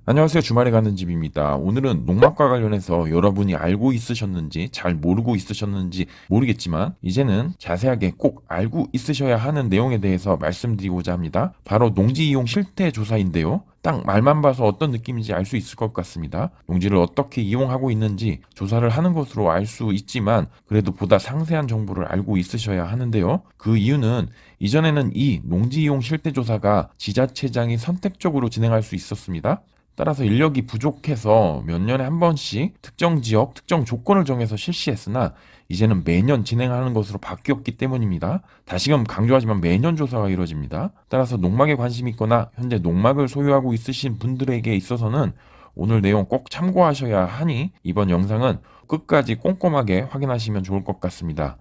안녕하세요. 주말에 가는 집입니다. 오늘은 농막과 관련해서 여러분이 알고 있으셨는지 잘 모르고 있으셨는지 모르겠지만 이제는 자세하게 꼭 알고 있으셔야 하는 내용에 대해서 말씀드리고자 합니다. 바로 농지 이용 실태 조사인데요. 딱 말만 봐서 어떤 느낌인지 알 수 있을 것 같습니다. 농지를 어떻게 이용하고 있는지 조사를 하는 것으로 알 수 있지만 그래도 보다 상세한 정보를 알고 있으셔야 하는데요. 그 이유는 이전에는 이 농지 이용 실태 조사가 지자체장이 선택적으로 진행할 수 있었습니다. 따라서 인력이 부족해서 몇 년에 한 번씩 특정 지역, 특정 조건을 정해서 실시했으나 이제는 매년 진행하는 것으로 바뀌었기 때문입니다. 다시금 강조하지만 매년 조사가 이루어집니다. 따라서 농막에 관심이 있거나 현재 농막을 소유하고 있으신 분들에게 있어서는 오늘 내용 꼭 참고하셔야 하니 이번 영상은 끝까지 꼼꼼하게 확인하시면 좋을 것 같습니다.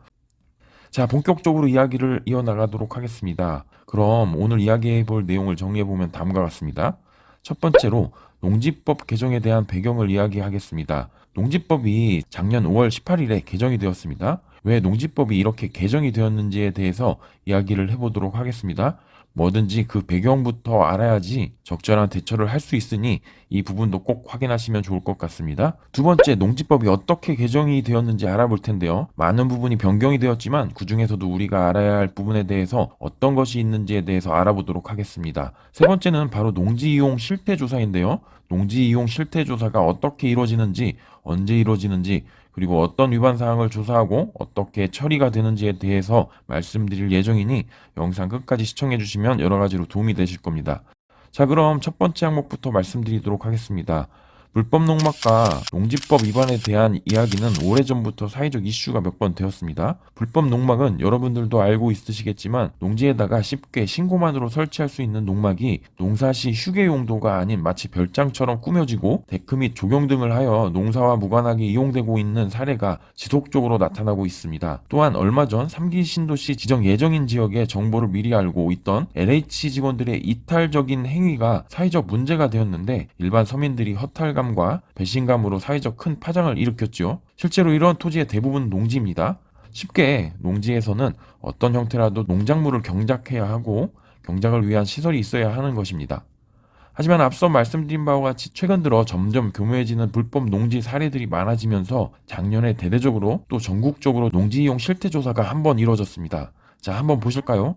자, 본격적으로 이야기를 이어나가도록 하겠습니다. 그럼 오늘 이야기해 볼 내용을 정리해 보면 다음과 같습니다. 첫 번째로 농지법 개정에 대한 배경을 이야기하겠습니다. 농지법이 작년 5월 18일에 개정이 되었습니다. 왜 농지법이 이렇게 개정이 되었는지에 대해서 이야기를 해보도록 하겠습니다. 뭐든지 그 배경부터 알아야지 적절한 대처를 할 수 있으니 이 부분도 꼭 확인하시면 좋을 것 같습니다. 두 번째, 농지법이 어떻게 개정이 되었는지 알아볼 텐데요. 많은 부분이 변경이 되었지만 그 중에서도 우리가 알아야 할 부분에 대해서 어떤 것이 있는지에 대해서 알아보도록 하겠습니다. 세 번째는 바로 농지 이용 실태 조사인데요. 농지 이용 실태 조사가 어떻게 이루어지는지, 언제 이루어지는지, 그리고 어떤 위반 사항을 조사하고 어떻게 처리가 되는지에 대해서 말씀드릴 예정이니 영상 끝까지 시청해 주시면 여러 가지로 도움이 되실 겁니다. 자, 그럼 첫 번째 항목부터 말씀드리도록 하겠습니다. 불법 농막과 농지법 위반에 대한 이야기는 오래전부터 사회적 이슈가 몇 번 되었습니다. 불법 농막은 여러분들도 알고 있으시겠지만 농지에다가 쉽게 신고만으로 설치할 수 있는 농막이 농사시 휴게 용도가 아닌 마치 별장처럼 꾸며지고 데크 및 조경 등을 하여 농사와 무관하게 이용되고 있는 사례가 지속적으로 나타나고 있습니다. 또한 얼마 전 3기 신도시 지정 예정인 지역의 정보를 미리 알고 있던 LH 직원들의 이탈적인 행위가 사회적 문제가 되었는데 일반 서민들이 허탈감과 배신감으로 사회적 큰 파장을 일으켰죠. 실제로 이러한 토지의 대부분 농지입니다. 쉽게 농지에서는 어떤 형태라도 농작물을 경작해야 하고 경작을 위한 시설이 있어야 하는 것입니다. 하지만 앞서 말씀드린 바와 같이 최근 들어 점점 교묘해지는 불법 농지 사례들이 많아지면서 작년에 대대적으로 또 전국적으로 농지 이용 실태 조사가 한번 이루어졌습니다. 자, 한번 보실까요?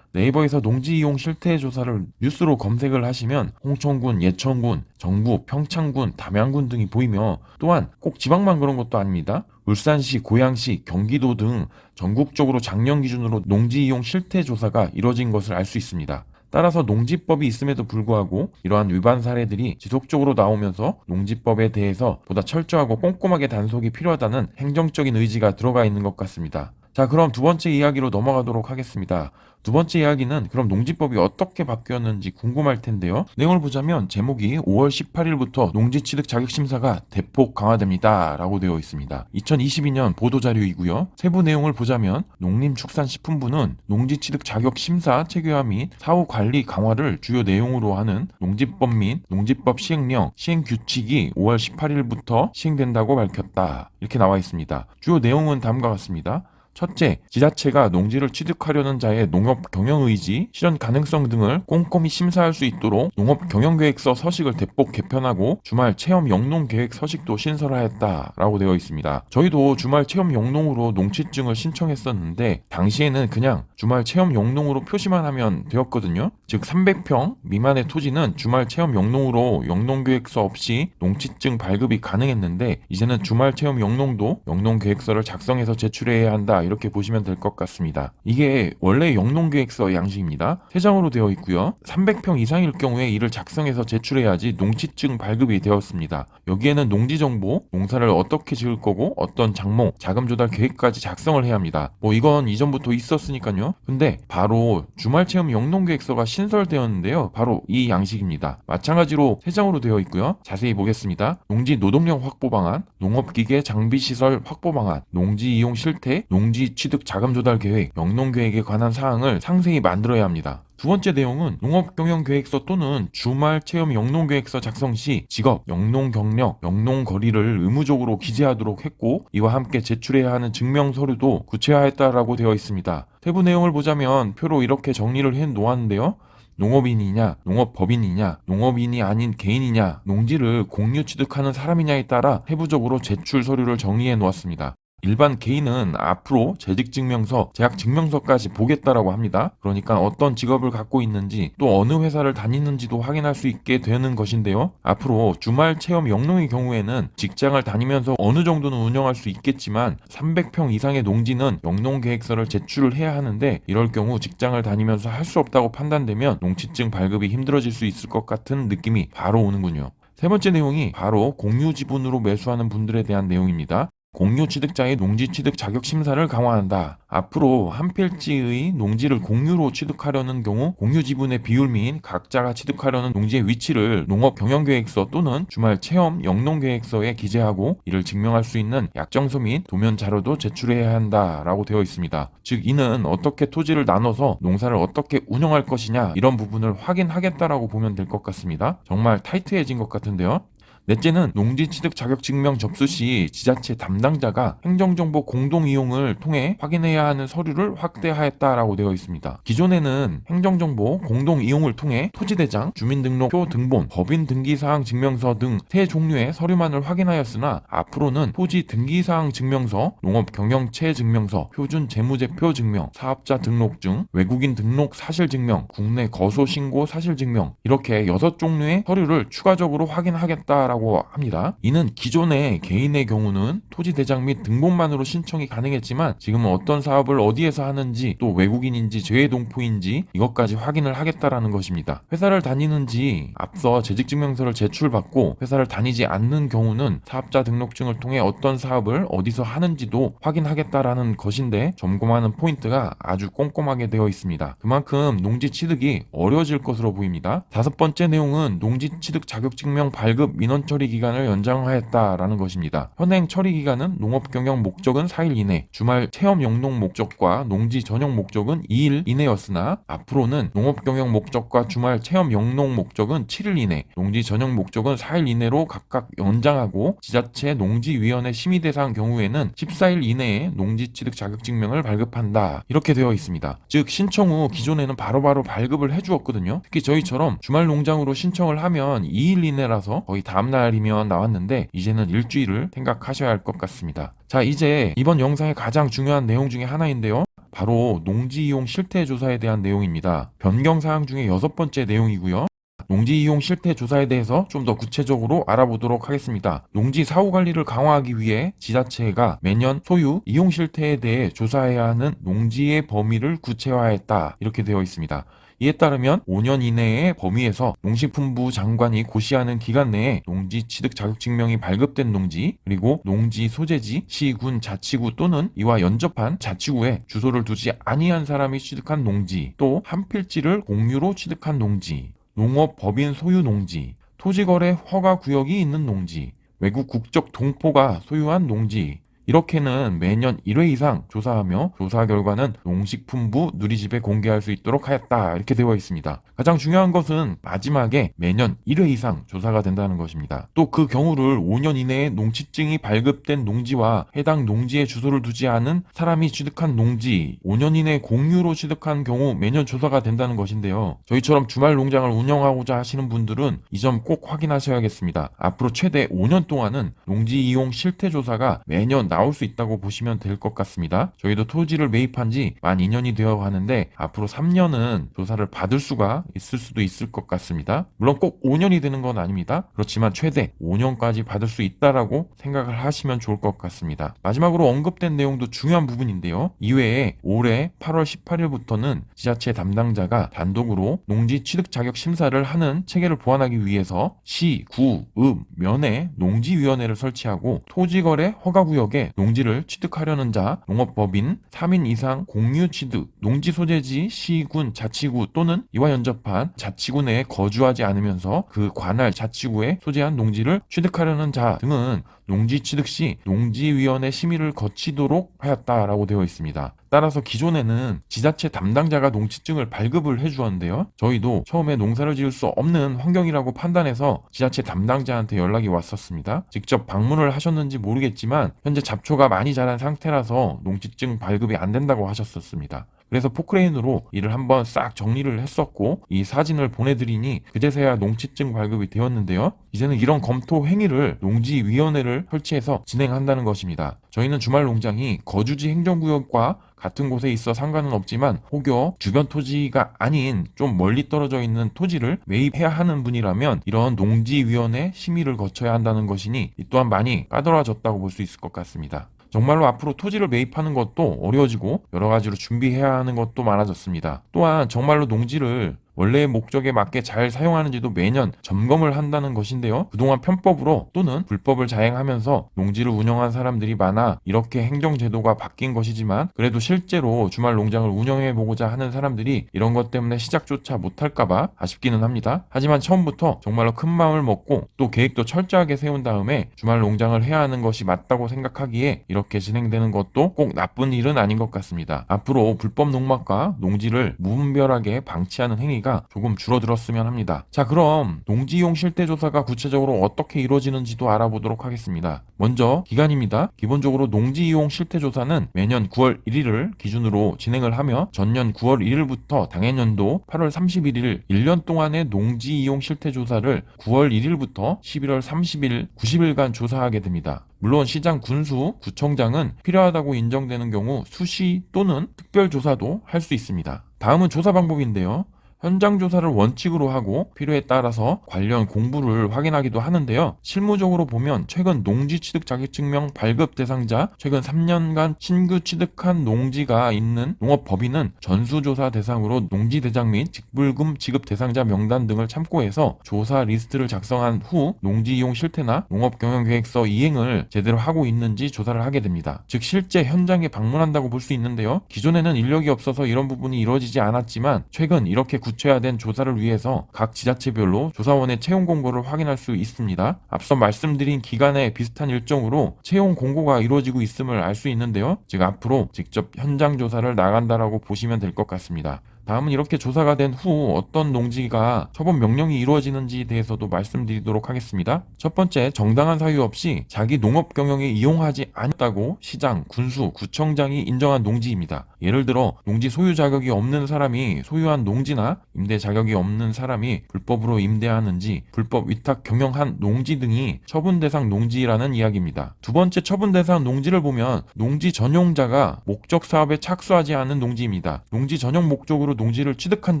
네이버에서 농지 이용 실태 조사를 뉴스로 검색을 하시면 홍천군, 예천군, 정부, 평창군, 담양군 등이 보이며 또한 꼭 지방만 그런 것도 아닙니다. 울산시, 고양시, 경기도 등 전국적으로 작년 기준으로 농지 이용 실태 조사가 이뤄진 것을 알 수 있습니다. 따라서 농지법이 있음에도 불구하고 이러한 위반 사례들이 지속적으로 나오면서 농지법에 대해서 보다 철저하고 꼼꼼하게 단속이 필요하다는 행정적인 의지가 들어가 있는 것 같습니다. 자, 그럼 두 번째 이야기로 넘어가도록 하겠습니다. 두 번째 이야기는 그럼 농지법이 어떻게 바뀌었는지 궁금할 텐데요. 내용을 보자면 제목이 5월 18일부터 농지취득 자격심사가 대폭 강화됩니다 라고 되어 있습니다. 2022년 보도자료이고요. 세부 내용을 보자면 농림축산식품부는 농지취득 자격심사 체계화 및 사후관리 강화를 주요 내용으로 하는 농지법 및 농지법 시행령, 시행규칙이 5월 18일부터 시행된다고 밝혔다. 이렇게 나와 있습니다. 주요 내용은 다음과 같습니다. 첫째, 지자체가 농지를 취득하려는 자의 농업 경영 의지, 실현 가능성 등을 꼼꼼히 심사할 수 있도록 농업 경영 계획서 서식을 대폭 개편하고 주말 체험 영농 계획 서식도 신설하였다라고 되어 있습니다. 저희도 주말 체험 영농으로 농취증을 신청했었는데 당시에는 그냥 주말 체험 영농으로 표시만 하면 되었거든요. 즉 300평 미만의 토지는 주말 체험 영농으로 영농 계획서 없이 농취증 발급이 가능했는데 이제는 주말 체험 영농도 영농 계획서를 작성해서 제출해야 한다. 이렇게 보시면 될 것 같습니다. 이게 원래 영농계획서 양식입니다. 3장으로 되어 있고요. 300평 이상일 경우에 이를 작성해서 제출해야지 농취증 발급이 되었습니다. 여기에는 농지정보, 농사를 어떻게 지을 거고 어떤 작목, 자금 조달 계획까지 작성을 해야 합니다. 이건 이전부터 있었으니까요. 근데 바로 주말체험 영농계획서가 신설되었는데요. 바로 이 양식입니다. 마찬가지로 3장으로 되어 있고요. 자세히 보겠습니다. 농지 노동력 확보 방안, 농업기계 장비시설 확보 방안, 농지 이용 실태, 농지 취득 자금 조달 계획, 영농 계획에 관한 사항을 상세히 만들어야 합니다. 두 번째 내용은 농업경영계획서 또는 주말 체험 영농계획서 작성 시 직업, 영농 경력, 영농 거리를 의무적으로 기재하도록 했고 이와 함께 제출해야 하는 증명 서류도 구체화했다라고 되어 있습니다. 세부 내용을 보자면 표로 이렇게 정리를 해 놓았는데요. 농업인이냐, 농업법인이냐, 농업인이 아닌 개인이냐, 농지를 공유 취득하는 사람이냐에 따라 세부적으로 제출 서류를 정리해 놓았습니다. 일반 개인은 앞으로 재직증명서, 재학증명서까지 보겠다라고 합니다. 그러니까 어떤 직업을 갖고 있는지 또 어느 회사를 다니는지도 확인할 수 있게 되는 것인데요. 앞으로 주말 체험 영농의 경우에는 직장을 다니면서 어느 정도는 운영할 수 있겠지만 300평 이상의 농지는 영농계획서를 제출을 해야 하는데 이럴 경우 직장을 다니면서 할 수 없다고 판단되면 농지증 발급이 힘들어질 수 있을 것 같은 느낌이 바로 오는군요. 세 번째 내용이 바로 공유 지분으로 매수하는 분들에 대한 내용입니다. 공유 취득자의 농지 취득 자격 심사를 강화한다. 앞으로 한 필지의 농지를 공유로 취득하려는 경우 공유 지분의 비율 및 각자가 취득하려는 농지의 위치를 농업 경영계획서 또는 주말 체험 영농계획서에 기재하고 이를 증명할 수 있는 약정서 및 도면 자료도 제출해야 한다라고 되어 있습니다. 즉 이는 어떻게 토지를 나눠서 농사를 어떻게 운영할 것이냐 이런 부분을 확인하겠다라고 보면 될 것 같습니다. 정말 타이트해진 것 같은데요. 넷째는 농지 취득 자격 증명 접수 시 지자체 담당자가 행정정보 공동 이용을 통해 확인해야 하는 서류를 확대하였다라고 되어 있습니다. 기존에는 행정정보 공동 이용을 통해 토지대장, 주민등록표 등본, 법인 등기사항 증명서 등 세 종류의 서류만을 확인하였으나 앞으로는 토지 등기사항 증명서, 농업 경영체 증명서, 표준 재무제표 증명, 사업자 등록증, 외국인 등록 사실 증명, 국내 거소 신고 사실 증명 이렇게 6종류의 서류를 추가적으로 확인하겠다라고 합니다. 이는 기존의 개인의 경우는 토지 대장 및 등본만으로 신청이 가능했지만 지금은 어떤 사업을 어디에서 하는지 또 외국인인지 재외동포인지 이것까지 확인을 하겠다라는 것입니다. 회사를 다니는지 앞서 재직증명서를 제출받고 회사를 다니지 않는 경우는 사업자 등록증을 통해 어떤 사업을 어디서 하는지도 확인하겠다라는 것인데 점검하는 포인트가 아주 꼼꼼하게 되어 있습니다. 그만큼 농지 취득이 어려워질 것으로 보입니다. 다섯 번째 내용은 농지 취득 자격증명 발급 민원 처리 기간을 연장하였다라는 것입니다. 현행 처리 기간은 농업 경영 목적은 4일 이내, 주말 체험 영농 목적과 농지 전용 목적은 2일 이내였으나 앞으로는 농업 경영 목적과 주말 체험 영농 목적은 7일 이내, 농지 전용 목적은 4일 이내로 각각 연장하고 지자체 농지위원회 심의 대상 경우에는 14일 이내에 농지 취득 자격증명을 발급한다. 이렇게 되어 있습니다. 즉 신청 후 기존에는 바로바로 발급을 해주었거든요. 특히 저희처럼 주말 농장으로 신청을 하면 2일 이내라서 거의 다음날 이면 나왔는데 이제는 일주일을 생각하셔야 할 것 같습니다. 자, 이제 이번 영상의 가장 중요한 내용 중에 하나인데요. 바로 농지 이용 실태 조사에 대한 내용입니다. 변경 사항 중에 6번째 내용이고요. 농지 이용 실태 조사에 대해서 좀 더 구체적으로 알아보도록 하겠습니다. 농지 사후 관리를 강화하기 위해 지자체가 매년 소유 이용 실태에 대해 조사해야 하는 농지의 범위를 구체화했다. 이렇게 되어 있습니다. 이에 따르면 5년 이내의 범위에서 농식품부 장관이 고시하는 기간 내에 농지 취득 자격증명이 발급된 농지, 그리고 농지 소재지, 시, 군, 자치구 또는 이와 연접한 자치구에 주소를 두지 아니한 사람이 취득한 농지, 또 한 필지를 공유로 취득한 농지, 농업 법인 소유 농지, 토지거래 허가 구역이 있는 농지, 외국 국적 동포가 소유한 농지, 이렇게는 매년 1회 이상 조사하며 조사 결과는 농식품부 누리집에 공개할 수 있도록 하였다. 이렇게 되어 있습니다. 가장 중요한 것은 마지막에 매년 1회 이상 조사가 된다는 것입니다. 또 그 경우를 5년 이내에 농지증이 발급된 농지와 해당 농지에 주소를 두지 않은 사람이 취득한 농지, 5년 이내에 공유로 취득한 경우 매년 조사가 된다는 것인데요. 저희처럼 주말 농장을 운영하고자 하시는 분들은 이 점 꼭 확인하셔야겠습니다. 앞으로 최대 5년 동안은 농지 이용 실태 조사가 매년 나올 수 있다고 보시면 될 것 같습니다. 저희도 토지를 매입한 지 만 2년이 되어 가는데 앞으로 3년은 조사를 받을 수가 있을 수도 있을 것 같습니다. 물론 꼭 5년이 되는 건 아닙니다. 그렇지만 최대 5년까지 받을 수 있다라고 생각을 하시면 좋을 것 같습니다. 마지막으로 언급된 내용도 중요한 부분인데요. 이외에 올해 8월 18일부터는 지자체 담당자가 단독으로 농지 취득 자격 심사를 하는 체계를 보완하기 위해서 시, 구, 읍, 면에 농지위원회를 설치하고 토지거래 허가구역에 농지를 취득하려는 자, 농업법인 3인 이상 공유 취득, 농지 소재지 시, 군, 자치구 또는 이와 연접한 자치구 내에 거주하지 않으면서 그 관할 자치구에 소재한 농지를 취득하려는 자 등은 농지 취득 시 농지위원회 심의를 거치도록 하였다라고 되어 있습니다. 따라서 기존에는 지자체 담당자가 농지증을 발급을 해주었는데요. 저희도 처음에 농사를 지을 수 없는 환경이라고 판단해서 지자체 담당자한테 연락이 왔었습니다. 직접 방문을 하셨는지 모르겠지만 현재 잡초가 많이 자란 상태라서 농지증 발급이 안 된다고 하셨었습니다. 그래서 포크레인으로 이를 한번 싹 정리를 했었고 이 사진을 보내드리니 그제서야 농지증 발급이 되었는데요. 이제는 이런 검토 행위를 농지위원회를 설치해서 진행한다는 것입니다. 저희는 주말 농장이 거주지 행정구역과 같은 곳에 있어 상관은 없지만 혹여 주변 토지가 아닌 좀 멀리 떨어져 있는 토지를 매입해야 하는 분이라면 이런 농지위원회 심의를 거쳐야 한다는 것이니 이 또한 많이 까다로워졌다고 볼 수 있을 것 같습니다. 정말로 앞으로 토지를 매입하는 것도 어려워지고 여러 가지로 준비해야 하는 것도 많아졌습니다. 또한 정말로 농지를 원래의 목적에 맞게 잘 사용하는지도 매년 점검을 한다는 것인데요. 그동안 편법으로 또는 불법을 자행하면서 농지를 운영한 사람들이 많아 이렇게 행정제도가 바뀐 것이지만 그래도 실제로 주말 농장을 운영해보고자 하는 사람들이 이런 것 때문에 시작조차 못할까봐 아쉽기는 합니다. 하지만 처음부터 정말로 큰 마음을 먹고 또 계획도 철저하게 세운 다음에 주말 농장을 해야 하는 것이 맞다고 생각하기에 이렇게 진행되는 것도 꼭 나쁜 일은 아닌 것 같습니다. 앞으로 불법 농막과 농지를 무분별하게 방치하는 행위가 조금 줄어들었으면 합니다. 자, 그럼 농지이용 실태조사가 구체적으로 어떻게 이루어지는지도 알아보도록 하겠습니다. 먼저 기간입니다. 기본적으로 농지이용 실태조사는 매년 9월 1일을 기준으로 진행을 하며 전년 9월 1일부터 당해년도 8월 31일 1년 동안의 농지이용 실태조사를 9월 1일부터 11월 30일 90일간 조사하게 됩니다. 물론 시장 군수, 구청장은 필요하다고 인정되는 경우 수시 또는 특별조사도 할 수 있습니다. 다음은 조사 방법인데요. 현장 조사를 원칙으로 하고 필요에 따라서 관련 공부를 확인하기도 하는데요. 실무적으로 보면 최근 농지취득 자격증명 발급 대상자, 최근 3년간 신규 취득한 농지가 있는 농업법인은 전수조사 대상으로 농지대장 및 직불금 지급 대상자 명단 등을 참고해서 조사 리스트를 작성한 후 농지이용 실태나 농업경영계획서 이행을 제대로 하고 있는지 조사를 하게 됩니다. 즉 실제 현장에 방문한다고 볼 수 있는데요. 기존에는 인력이 없어서 이런 부분이 이루어지지 않았지만 최근 이렇게 구체화된 조사를 위해서 각 지자체별로 조사원의 채용 공고를 확인할 수 있습니다. 앞서 말씀드린 기간에 비슷한 일정으로 채용 공고가 이루어지고 있음을 알 수 있는데요. 즉 앞으로 직접 현장 조사를 나간다라고 보시면 될 것 같습니다. 다음은 이렇게 조사가 된 후 어떤 농지가 처분 명령이 이루어지는지에 대해서도 말씀드리도록 하겠습니다. 첫 번째, 정당한 사유 없이 자기 농업 경영에 이용하지 않았다고 시장, 군수, 구청장이 인정한 농지입니다. 예를 들어 농지 소유 자격이 없는 사람이 소유한 농지나 임대 자격이 없는 사람이 불법으로 임대하는지 불법 위탁 경영한 농지 등이 처분 대상 농지라는 이야기입니다. 두 번째, 처분 대상 농지를 보면 농지 전용자가 목적 사업에 착수하지 않은 농지입니다. 농지 전용 목적으로 농지를 취득한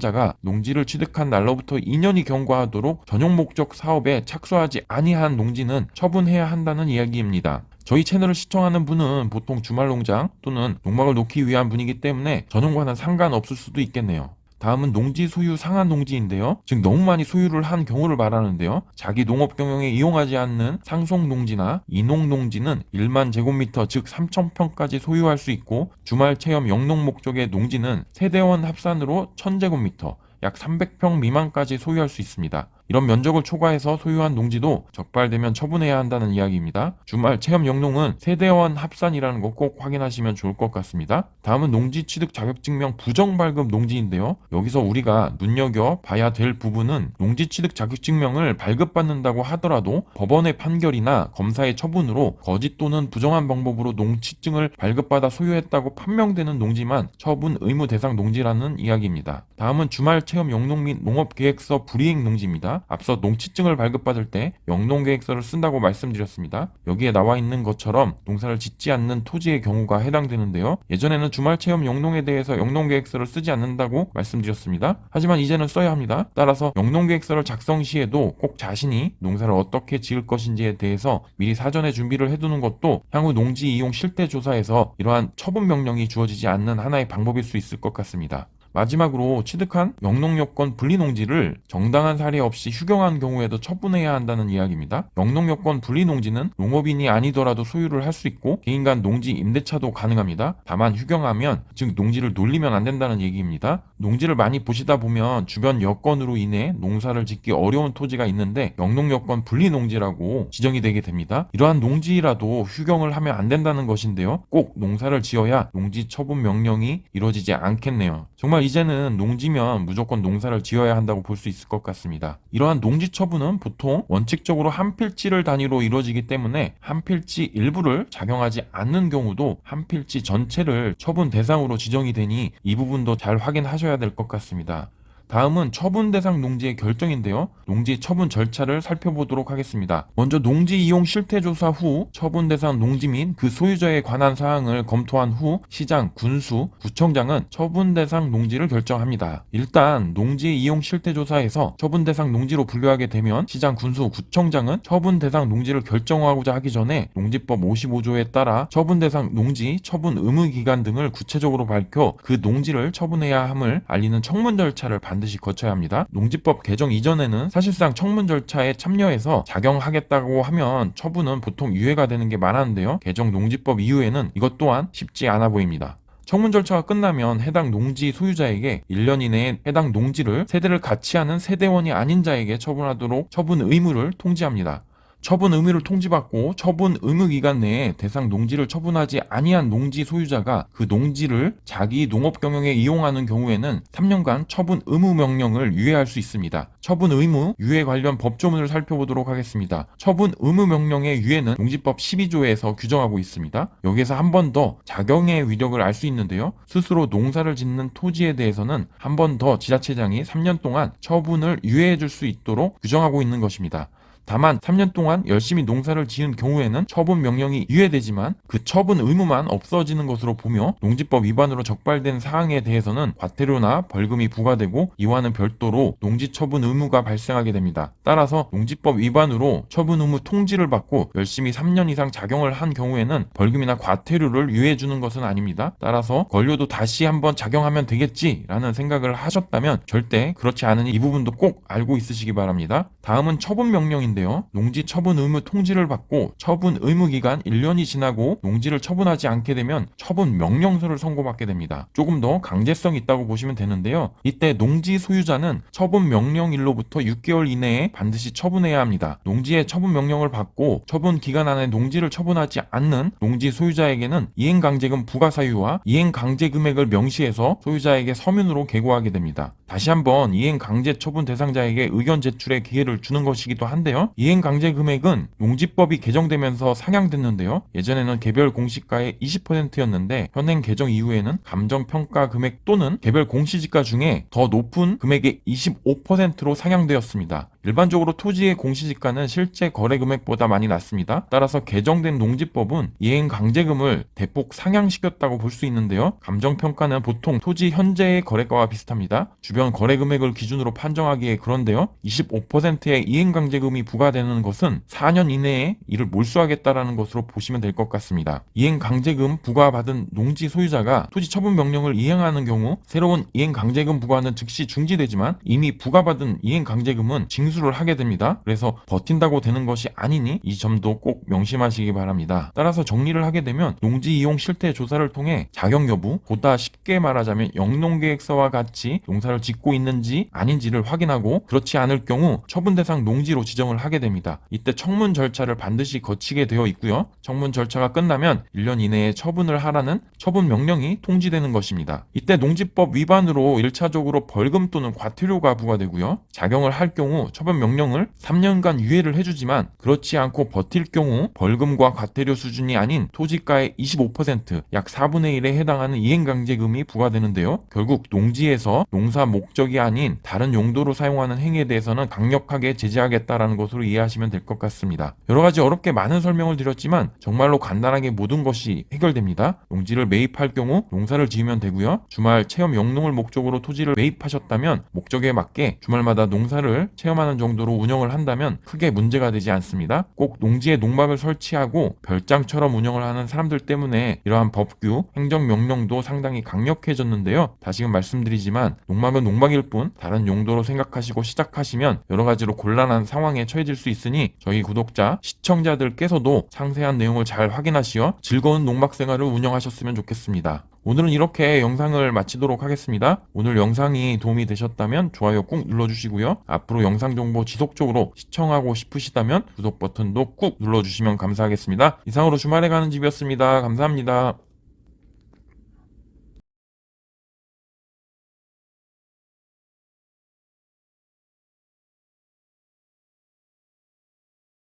자가 농지를 취득한 날로부터 2년이 경과하도록 전용 목적 사업에 착수하지 아니한 농지는 처분해야 한다는 이야기입니다. 저희 채널을 시청하는 분은 보통 주말 농장 또는 농막을 놓기 위한 분이기 때문에 전용과는 상관없을 수도 있겠네요. 다음은 농지 소유 상한 농지인데요. 즉 너무 많이 소유를 한 경우를 말하는데요. 자기 농업 경영에 이용하지 않는 상속 농지나 이농 농지는 1만 제곱미터 즉 3,000평까지 소유할 수 있고 주말 체험 영농 목적의 농지는 세대원 합산으로 1,000제곱미터 약 300평 미만까지 소유할 수 있습니다. 이런 면적을 초과해서 소유한 농지도 적발되면 처분해야 한다는 이야기입니다. 주말 체험 영농은 세대원 합산이라는 거 꼭 확인하시면 좋을 것 같습니다. 다음은 농지 취득 자격증명 부정 발급 농지인데요. 여기서 우리가 눈여겨봐야 될 부분은 농지 취득 자격증명을 발급받는다고 하더라도 법원의 판결이나 검사의 처분으로 거짓 또는 부정한 방법으로 농지증을 발급받아 소유했다고 판명되는 농지만 처분 의무 대상 농지라는 이야기입니다. 다음은 주말 체험 영농 및 농업계획서 불이행 농지입니다. 앞서 농지증을 발급받을 때 영농계획서를 쓴다고 말씀드렸습니다. 여기에 나와 있는 것처럼 농사를 짓지 않는 토지의 경우가 해당되는데요. 예전에는 주말 체험 영농에 대해서 영농계획서를 쓰지 않는다고 말씀드렸습니다. 하지만 이제는 써야 합니다. 따라서 영농계획서를 작성 시에도 꼭 자신이 농사를 어떻게 지을 것인지에 대해서 미리 사전에 준비를 해두는 것도 향후 농지 이용 실태 조사에서 이러한 처분 명령이 주어지지 않는 하나의 방법일 수 있을 것 같습니다. 마지막으로 취득한 영농요건 분리농지를 정당한 사례 없이 휴경한 경우에도 처분해야 한다는 이야기입니다. 영농요건 분리농지는 농업인이 아니더라도 소유를 할 수 있고 개인 간 농지 임대차도 가능합니다. 다만 휴경하면 즉 농지를 놀리면 안 된다는 얘기입니다. 농지를 많이 보시다 보면 주변 여건으로 인해 농사를 짓기 어려운 토지가 있는데 영농요건 분리농지라고 지정이 되게 됩니다. 이러한 농지라도 휴경을 하면 안 된다는 것인데요. 꼭 농사를 지어야 농지 처분 명령이 이루어지지 않겠네요. 정말 그래서 이제는 농지면 무조건 농사를 지어야 한다고 볼 수 있을 것 같습니다. 이러한 농지 처분은 보통 원칙적으로 한 필지를 단위로 이루어지기 때문에 한 필지 일부를 작용하지 않는 경우도 한 필지 전체를 처분 대상으로 지정이 되니 이 부분도 잘 확인하셔야 될 것 같습니다. 다음은 처분 대상 농지의 결정인데요. 농지 처분 절차를 살펴보도록 하겠습니다. 먼저 농지 이용 실태 조사 후 처분 대상 농지 및 그 소유자에 관한 사항을 검토한 후 시장, 군수, 구청장은 처분 대상 농지를 결정합니다. 일단 농지 이용 실태 조사에서 처분 대상 농지로 분류하게 되면 시장, 군수, 구청장은 처분 대상 농지를 결정하고자 하기 전에 농지법 55조에 따라 처분 대상 농지, 처분 의무 기간 등을 구체적으로 밝혀 그 농지를 처분해야 함을 알리는 청문 절차를 반드시 거쳐야 합니다. 농지법 개정 이전에는 사실상 청문 절차에 참여해서 작용하겠다고 하면 처분은 보통 유예가 되는 게 많았는데요. 개정 농지법 이후에는 이것 또한 쉽지 않아 보입니다. 청문 절차가 끝나면 해당 농지 소유자에게 1년 이내에 해당 농지를 세대를 같이 하는 세대원이 아닌 자에게 처분하도록 처분 의무를 통지합니다. 처분 의무를 통지받고 처분 의무 기간 내에 대상 농지를 처분하지 아니한 농지 소유자가 그 농지를 자기 농업 경영에 이용하는 경우에는 3년간 처분 의무 명령을 유예할 수 있습니다. 처분 의무 유예 관련 법조문을 살펴보도록 하겠습니다. 처분 의무 명령의 유예는 농지법 12조에서 규정하고 있습니다. 여기에서 한 번 더 작용의 위력을 알 수 있는데요. 스스로 농사를 짓는 토지에 대해서는 한 번 더 지자체장이 3년 동안 처분을 유예해 줄 수 있도록 규정하고 있는 것입니다. 다만 3년 동안 열심히 농사를 지은 경우에는 처분 명령이 유예되지만 그 처분 의무만 없어지는 것으로 보며 농지법 위반으로 적발된 사항에 대해서는 과태료나 벌금이 부과되고 이와는 별도로 농지 처분 의무가 발생하게 됩니다. 따라서 농지법 위반으로 처분 의무 통지를 받고 열심히 3년 이상 작용을 한 경우에는 벌금이나 과태료를 유예해 주는 것은 아닙니다. 따라서 권료도 다시 한번 작용하면 되겠지라는 생각을 하셨다면 절대 그렇지 않으니 이 부분도 꼭 알고 있으시기 바랍니다. 다음은 처분 명령인데 농지 처분 의무 통지를 받고 처분 의무 기간 1년이 지나고 농지를 처분하지 않게 되면 처분 명령서를 선고받게 됩니다. 조금 더 강제성이 있다고 보시면 되는데요. 이때 농지 소유자는 처분 명령일로부터 6개월 이내에 반드시 처분해야 합니다. 농지의 처분 명령을 받고 처분 기간 안에 농지를 처분하지 않는 농지 소유자에게는 이행강제금 부과 사유와 이행강제 금액을 명시해서 소유자에게 서면으로 계고하게 됩니다. 다시 한번 이행강제 처분 대상자에게 의견 제출의 기회를 주는 것이기도 한데요. 이행강제 금액은 농지법이 개정되면서 상향됐는데요. 예전에는 개별 공시가의 20%였는데 현행 개정 이후에는 감정평가 금액 또는 개별 공시지가 중에 더 높은 금액의 25%로 상향되었습니다. 일반적으로 토지의 공시지가는 실제 거래 금액보다 많이 낮습니다. 따라서 개정된 농지법은 이행강제금을 대폭 상향시켰다고 볼 수 있는데요. 감정평가는 보통 토지 현재의 거래가와 비슷합니다. 주변 거래 금액을 기준으로 판정하기에 그런데요. 25%의 이행강제금이 부과되는 것은 4년 이내에 이를 몰수하겠다라는 것으로 보시면 될 것 같습니다. 이행강제금 부과받은 농지 소유자가 토지 처분 명령을 이행하는 경우 새로운 이행강제금 부과는 즉시 중지되지만 이미 부과받은 이행강제금은 징수를 하게 됩니다. 그래서 버틴다고 되는 것이 아니니 이 점도 꼭 명심하시기 바랍니다. 따라서 정리를 하게 되면 농지 이용 실태 조사를 통해 자격 여부, 보다 쉽게 말하자면 영농계획서와 같이 농사를 짓고 있는지 아닌지를 확인하고 그렇지 않을 경우 처분 대상 농지로 지정을 하게 됩니다. 이때 청문 절차를 반드시 거치게 되어 있고요. 청문 절차가 끝나면 1년 이내에 처분을 하라는 처분 명령이 통지되는 것입니다. 이때 농지법 위반으로 1차적으로 벌금 또는 과태료가 부과되고요. 작용을 할 경우 처분 명령을 3년간 유예를 해주지만 그렇지 않고 버틸 경우 벌금과 과태료 수준이 아닌 토지가의 25%, 약 4분의 1에 해당하는 이행강제금이 부과되는데요. 결국 농지에서 농사 목적이 아닌 다른 용도로 사용하는 행위에 대해서는 강력하게 제재하겠다라는 것으로 이해하시면 될 것 같습니다. 여러 가지 어렵게 많은 설명을 드렸지만 정말로 간단하게 모든 것이 해결됩니다. 농지를 매입할 경우 농사를 지으면 되고요. 주말 체험 영농을 목적으로 토지를 매입하셨다면 목적에 맞게 주말마다 농사를 체험하는 정도로 운영을 한다면 크게 문제가 되지 않습니다. 꼭 농지에 농막을 설치하고 별장처럼 운영을 하는 사람들 때문에 이러한 법규, 행정명령도 상당히 강력해졌는데요. 다시금 말씀드리지만 농막은 농막일 뿐 다른 용도로 생각하시고 시작하시면 여러 가지로 곤란한 상황에 처해질 수 있으니 저희 구독자, 시청자들께서도 상세한 내용을 잘 확인하시어 즐거운 농막 생활을 운영하셨으면 좋겠습니다. 오늘은 이렇게 영상을 마치도록 하겠습니다. 오늘 영상이 도움이 되셨다면 좋아요 꾹 눌러주시고요. 앞으로 영상 정보 지속적으로 시청하고 싶으시다면 구독 버튼도 꾹 눌러주시면 감사하겠습니다. 이상으로 주말에 가는 집이었습니다. 감사합니다.